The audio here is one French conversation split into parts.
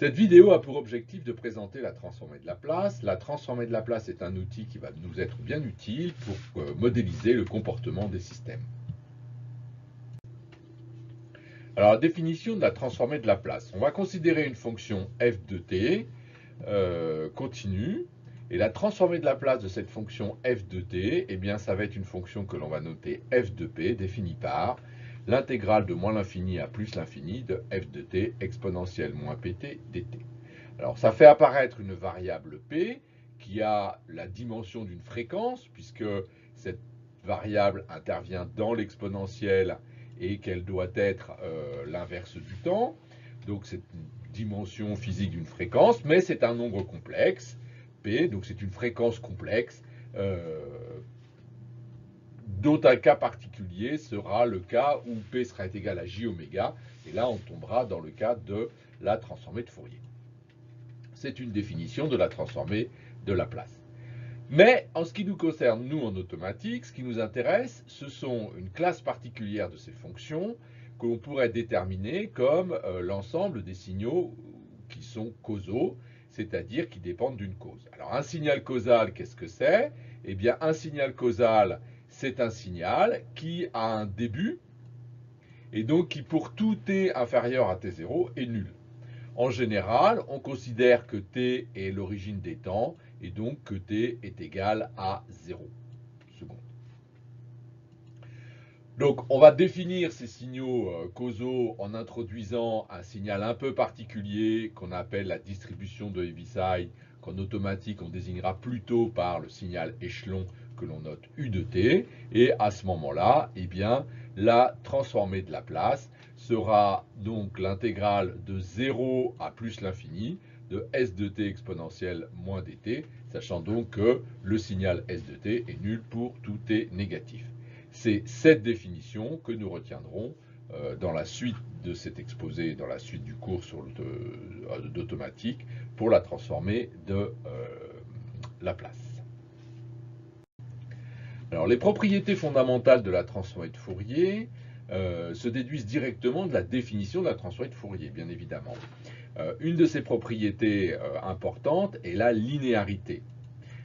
Cette vidéo a pour objectif de présenter la transformée de Laplace. La transformée de Laplace est un outil qui va nous être bien utile pour modéliser le comportement des systèmes. Alors, la définition de la transformée de Laplace. On va considérer une fonction f de t continue. Et la transformée de Laplace de cette fonction f de t, eh bien, ça va être une fonction que l'on va noter f de p, définie par l'intégrale de moins l'infini à plus l'infini de f de t exponentielle moins pt dt. Alors, ça fait apparaître une variable p qui a la dimension d'une fréquence, puisque cette variable intervient dans l'exponentielle et qu'elle doit être l'inverse du temps. Donc, c'est une dimension physique d'une fréquence, mais c'est un nombre complexe, p, donc c'est une fréquence complexe, dont un cas particulier sera le cas où p sera égal à j oméga, et là on tombera dans le cas de la transformée de Fourier. C'est une définition de la transformée de Laplace. Mais en ce qui nous concerne, nous, en automatique, ce qui nous intéresse, ce sont une classe particulière de ces fonctions que l'on pourrait déterminer comme l'ensemble des signaux qui sont causaux, c'est-à-dire qui dépendent d'une cause. Alors, un signal causal, qu'est-ce que c'est? Eh bien, un signal causal, c'est un signal qui a un début, et donc qui, pour tout t inférieur à t0, est nul. En général, on considère que t est l'origine des temps, et donc que t est égal à 0 secondes. Donc, on va définir ces signaux causaux en introduisant un signal un peu particulier qu'on appelle la distribution de Heaviside, qu'en automatique on désignera plutôt par le signal échelon que l'on note U de t. Et à ce moment-là, eh bien, la transformée de Laplace sera donc l'intégrale de 0 à plus l'infini de s de t exponentielle moins dt, sachant donc que le signal s de t est nul pour tout t négatif. C'est cette définition que nous retiendrons dans la suite de cet exposé, dans la suite du cours d'automatique, pour la transformée de Laplace. Alors, les propriétés fondamentales de la transformée de Fourier se déduisent directement de la définition de la transformée de Fourier, bien évidemment. Une de ces propriétés importantes est la linéarité.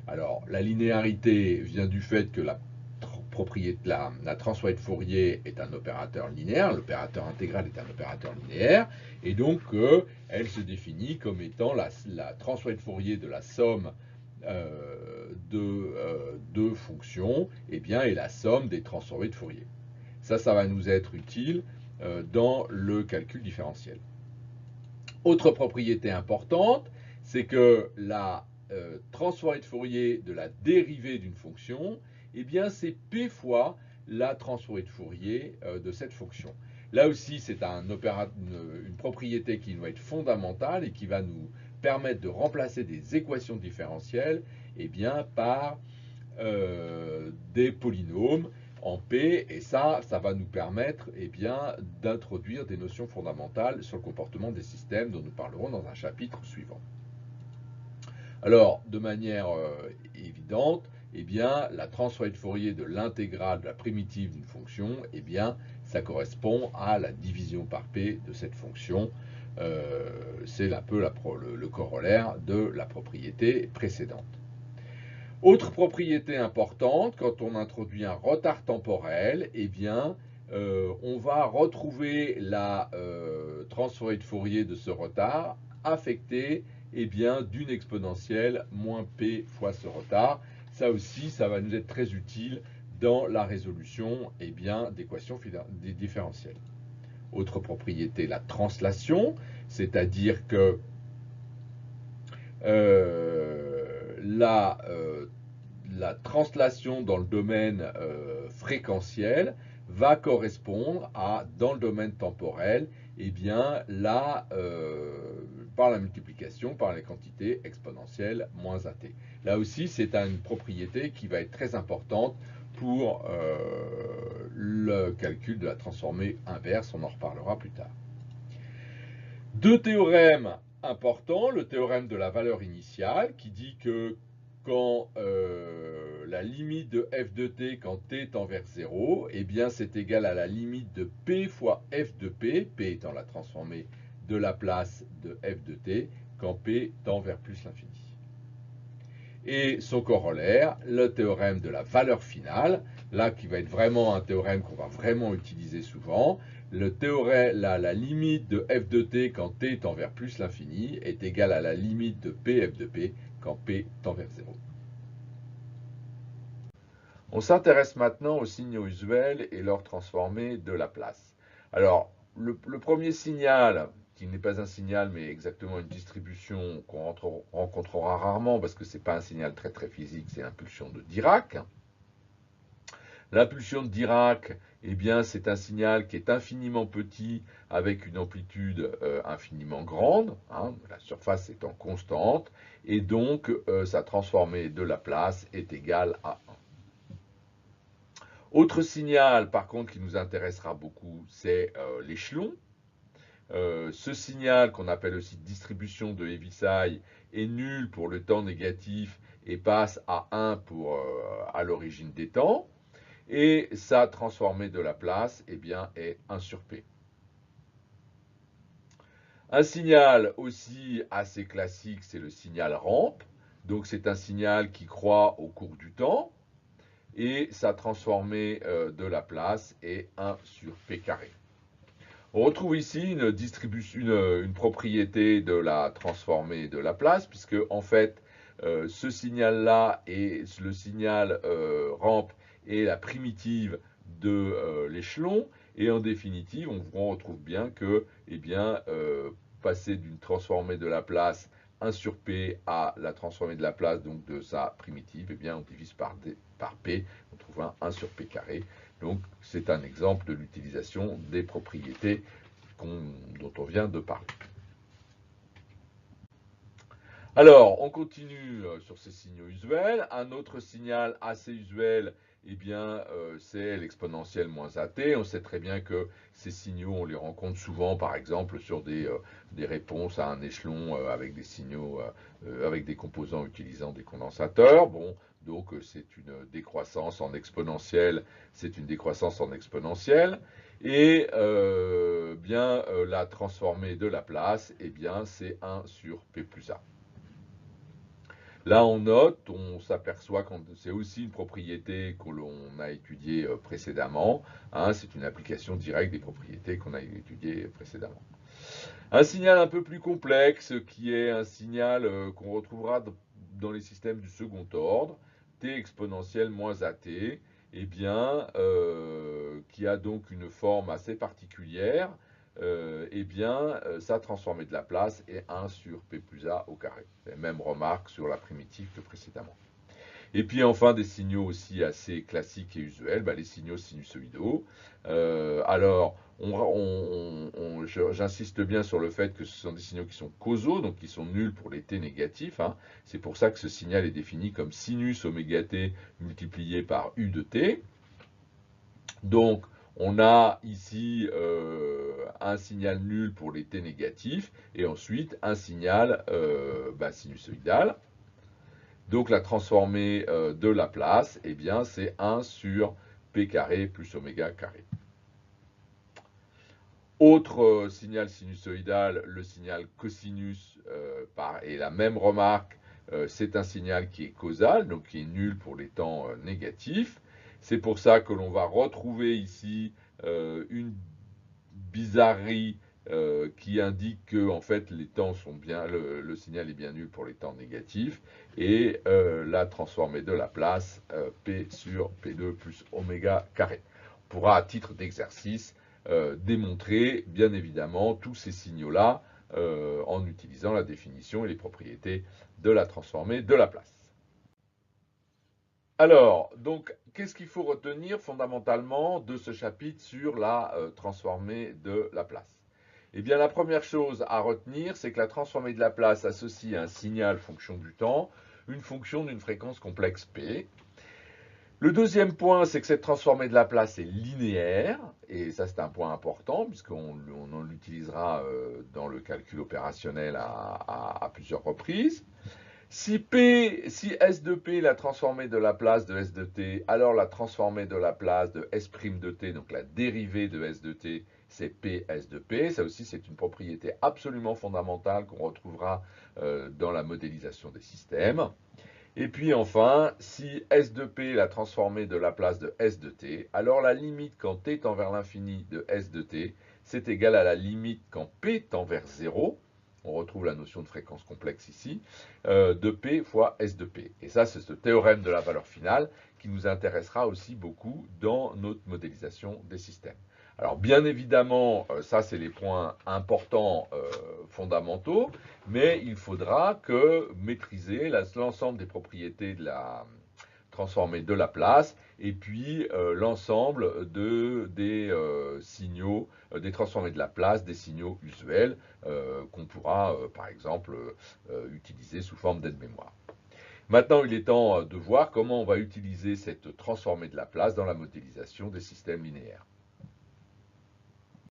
Alors, la linéarité vient du fait que la transformée de Fourier est un opérateur linéaire, l'opérateur intégral est un opérateur linéaire, et donc elle se définit comme étant la transformée de Fourier de la somme de deux fonctions, et bien, est la somme des transformées de Fourier. Ça va nous être utile dans le calcul différentiel. Autre propriété importante, c'est que la transformée de Fourier de la dérivée d'une fonction, eh bien, c'est p fois la transformée de Fourier de cette fonction. Là aussi, c'est une propriété qui va être fondamentale et qui va nous permettre de remplacer des équations différentielles eh bien, par des polynômes en P, et ça va nous permettre eh bien, d'introduire des notions fondamentales sur le comportement des systèmes dont nous parlerons dans un chapitre suivant. Alors, de manière évidente, eh bien, la transformée de Fourier de l'intégrale de la primitive d'une fonction, eh bien, ça correspond à la division par P de cette fonction. C'est un peu le corollaire de la propriété précédente. Autre propriété importante, quand on introduit un retard temporel, eh bien, on va retrouver la transformée de Fourier de ce retard affectée eh bien, d'une exponentielle moins p fois ce retard. Ça aussi, ça va nous être très utile dans la résolution eh bien, d'équations différentielles. Autre propriété, la translation, c'est-à-dire que la translation dans le domaine fréquentiel va correspondre à, dans le domaine temporel, eh bien, par la multiplication par les quantités exponentielles moins at. Là aussi, c'est une propriété qui va être très importante pour le calcul de la transformée inverse, on en reparlera plus tard. Deux théorèmes importants, le théorème de la valeur initiale qui dit que quand la limite de f de t quand t tend vers 0, eh bien c'est égal à la limite de p fois f de p, p étant la transformée de la place de f de t quand p tend vers plus l'infini. Et son corollaire, le théorème de la valeur finale, là qui va être vraiment un théorème qu'on va vraiment utiliser souvent, la limite de f de t quand t tend vers plus l'infini est égale à la limite de pf de p quand p tend vers 0. On s'intéresse maintenant aux signaux usuels et leurs transformés de Laplace. Alors, le premier signal, qui n'est pas un signal mais exactement une distribution qu'on rencontrera rarement parce que ce n'est pas un signal très physique, c'est l'impulsion de Dirac. L'impulsion de Dirac, eh bien, c'est un signal qui est infiniment petit avec une amplitude infiniment grande, hein, la surface étant constante, et donc sa transformée de Laplace est égale à 1. Autre signal, par contre, qui nous intéressera beaucoup, c'est l'échelon. Ce signal, qu'on appelle aussi distribution de Heaviside, est nul pour le temps négatif et passe à 1 à l'origine des temps. Et sa transformée de Laplace eh bien, est 1 sur P. Un signal aussi assez classique, c'est le signal rampe. Donc c'est un signal qui croît au cours du temps. Et sa transformée de Laplace est 1 sur P carré. On retrouve ici une propriété de la transformée de Laplace, puisque en fait, ce signal-là est le signal rampe est la primitive de l'échelon, et en définitive, on retrouve bien que, eh bien, passer d'une transformée de Laplace 1 sur P à la transformée de Laplace, donc de sa primitive, eh bien, on divise par P, on trouve un 1 sur P carré. Donc, c'est un exemple de l'utilisation des propriétés dont on vient de parler. Alors, on continue sur ces signaux usuels. Un autre signal assez usuel, eh bien, c'est l'exponentielle moins AT. On sait très bien que ces signaux, on les rencontre souvent, par exemple, sur des réponses à un échelon avec des signaux, avec des composants utilisant des condensateurs. Bon, donc c'est une décroissance en exponentielle, c'est une décroissance en exponentielle. Et la transformée de Laplace, eh bien, c'est 1 sur P plus A. Là, on note, on s'aperçoit que c'est aussi une propriété que l'on a étudiée précédemment. Hein, c'est une application directe des propriétés qu'on a étudiées précédemment. Un signal un peu plus complexe, qui est un signal qu'on retrouvera dans les systèmes du second ordre, t exponentielle moins at, eh bien, qui a donc une forme assez particulière. Eh bien, sa transformée de Laplace est 1 sur P plus A au carré. C'est la même remarque sur la primitive que précédemment. Et puis enfin, des signaux aussi assez classiques et usuels, les signaux sinusoïdaux. Alors, j'insiste bien sur le fait que ce sont des signaux qui sont causaux, donc qui sont nuls pour les t négatifs. Hein. C'est pour ça que ce signal est défini comme sinus oméga t multiplié par u de t. Donc, on a ici un signal nul pour les t négatifs et ensuite un signal sinusoïdal. Donc la transformée de Laplace, eh bien, c'est 1 sur P carré plus oméga carré. Autre signal sinusoïdal, le signal cosinus, et la même remarque, c'est un signal qui est causal, donc qui est nul pour les temps négatifs. C'est pour ça que l'on va retrouver ici une bizarrerie qui indique que en fait les temps sont bien, le signal est bien nul pour les temps négatifs, et la transformée de Laplace, P sur P2 plus oméga carré. On pourra à titre d'exercice démontrer bien évidemment tous ces signaux-là en utilisant la définition et les propriétés de la transformée de Laplace. Alors, donc, qu'est-ce qu'il faut retenir fondamentalement de ce chapitre sur la transformée de Laplace? Eh bien, la première chose à retenir, c'est que la transformée de Laplace associe à un signal fonction du temps une fonction d'une fréquence complexe P. Le deuxième point, c'est que cette transformée de Laplace est linéaire, et ça c'est un point important, puisqu'on l'utilisera dans le calcul opérationnel à plusieurs reprises. Si S de P est la transformée de Laplace de S de t, alors la transformée de Laplace de S' de t, donc la dérivée de S de t, c'est P, S de P. Ça aussi, c'est une propriété absolument fondamentale qu'on retrouvera dans la modélisation des systèmes. Et puis enfin, si S de P est la transformée de Laplace de S de T, alors la limite quand T tend vers l'infini de S de T, c'est égal à la limite quand P tend vers 0, on retrouve la notion de fréquence complexe ici, de P fois S de P. Et ça, c'est ce théorème de la valeur finale qui nous intéressera aussi beaucoup dans notre modélisation des systèmes. Alors bien évidemment, ça c'est les points importants, fondamentaux, mais il faudra que maîtriser l'ensemble des propriétés de la transformée de Laplace et puis l'ensemble des signaux, des transformées de Laplace, des signaux usuels qu'on pourra par exemple utiliser sous forme d'aide-mémoire. Maintenant, il est temps de voir comment on va utiliser cette transformée de Laplace dans la modélisation des systèmes linéaires.